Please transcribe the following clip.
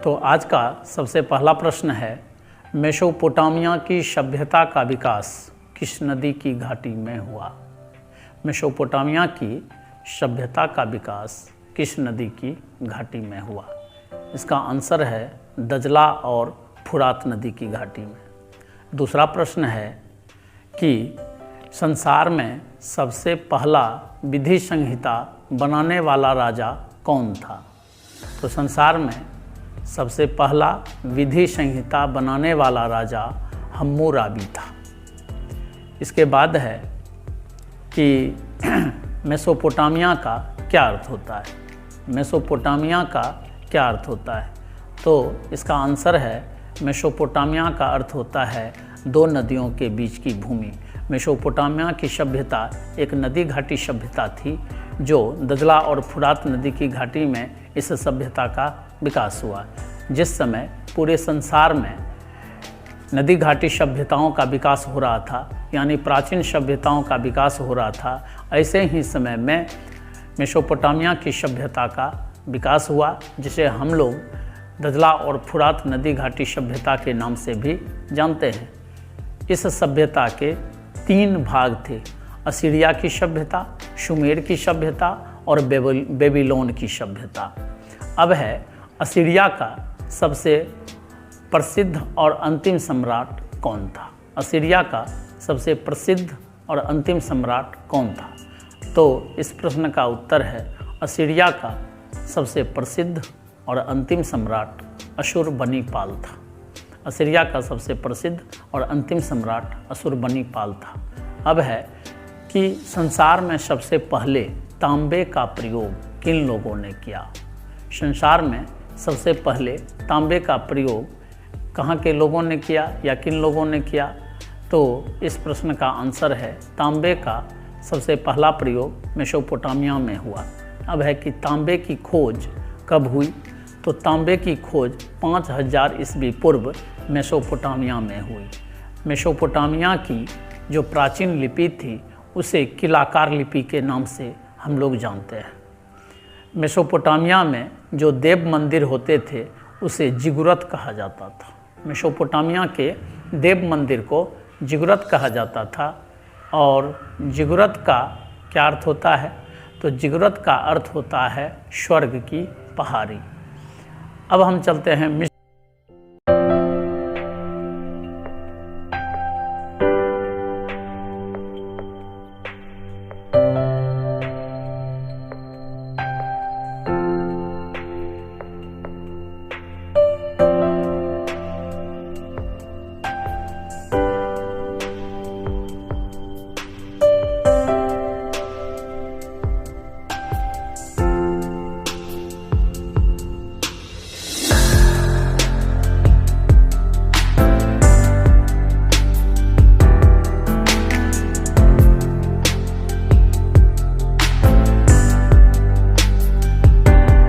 तो आज का सबसे पहला प्रश्न है, मेसोपोटामिया की सभ्यता का विकास किस नदी की घाटी में हुआ। मेसोपोटामिया की सभ्यता का विकास किस नदी की घाटी में हुआ। इसका आंसर है दजला और फुरात नदी की घाटी में। दूसरा प्रश्न है कि संसार में सबसे पहला विधि संहिता बनाने वाला राजा कौन था। तो संसार में सबसे पहला विधि संहिता बनाने वाला राजा हम्मुराबी था। इसके बाद है कि मेसोपोटामिया का क्या अर्थ होता है। मेसोपोटामिया का क्या अर्थ होता है, तो इसका आंसर है मेसोपोटामिया का अर्थ होता है दो नदियों के बीच की भूमि। मेसोपोटामिया की सभ्यता एक नदी घाटी सभ्यता थी, जो दजला और फुरात नदी की घाटी में इस सभ्यता का विकास हुआ। जिस समय पूरे संसार में नदी घाटी सभ्यताओं का विकास हो रहा था, यानी प्राचीन सभ्यताओं का विकास हो रहा था, ऐसे ही समय में मेसोपोटामिया की सभ्यता का विकास हुआ, जिसे हम लोग दजला और फुरात नदी घाटी सभ्यता के नाम से भी जानते हैं। इस सभ्यता के तीन भाग थे, असीरिया की सभ्यता, शुमेर की सभ्यता और बेबीलोन की सभ्यता। अब है असीरिया का सबसे प्रसिद्ध और अंतिम सम्राट कौन था। असीरिया का सबसे प्रसिद्ध और अंतिम सम्राट कौन था। तो इस प्रश्न का उत्तर है असीरिया का सबसे प्रसिद्ध और अंतिम सम्राट अशुरबनीपाल था। असीरिया का सबसे प्रसिद्ध और अंतिम सम्राट अशुरबनीपाल था। अब है कि संसार में सबसे पहले तांबे का प्रयोग किन लोगों ने किया। संसार में सबसे पहले तांबे का प्रयोग कहाँ के लोगों ने किया या किन लोगों ने किया। तो इस प्रश्न का आंसर है तांबे का सबसे पहला प्रयोग मेसोपोटामिया में हुआ। अब है कि तांबे की खोज कब हुई, तो तांबे की खोज 5000 ईस्वी पूर्व मेसोपोटामिया में हुई। मेसोपोटामिया की जो प्राचीन लिपि थी उसे किलाकार लिपि के नाम से हम लोग जानते हैं। मेसोपोटामिया में जो देव मंदिर होते थे उसे जिगुरत कहा जाता था। मेसोपोटामिया के देव मंदिर को जिगुरत कहा जाता था। और जिगुरत का क्या अर्थ होता है, तो जिगुरत का अर्थ होता है स्वर्ग की पहाड़ी। अब हम चलते हैं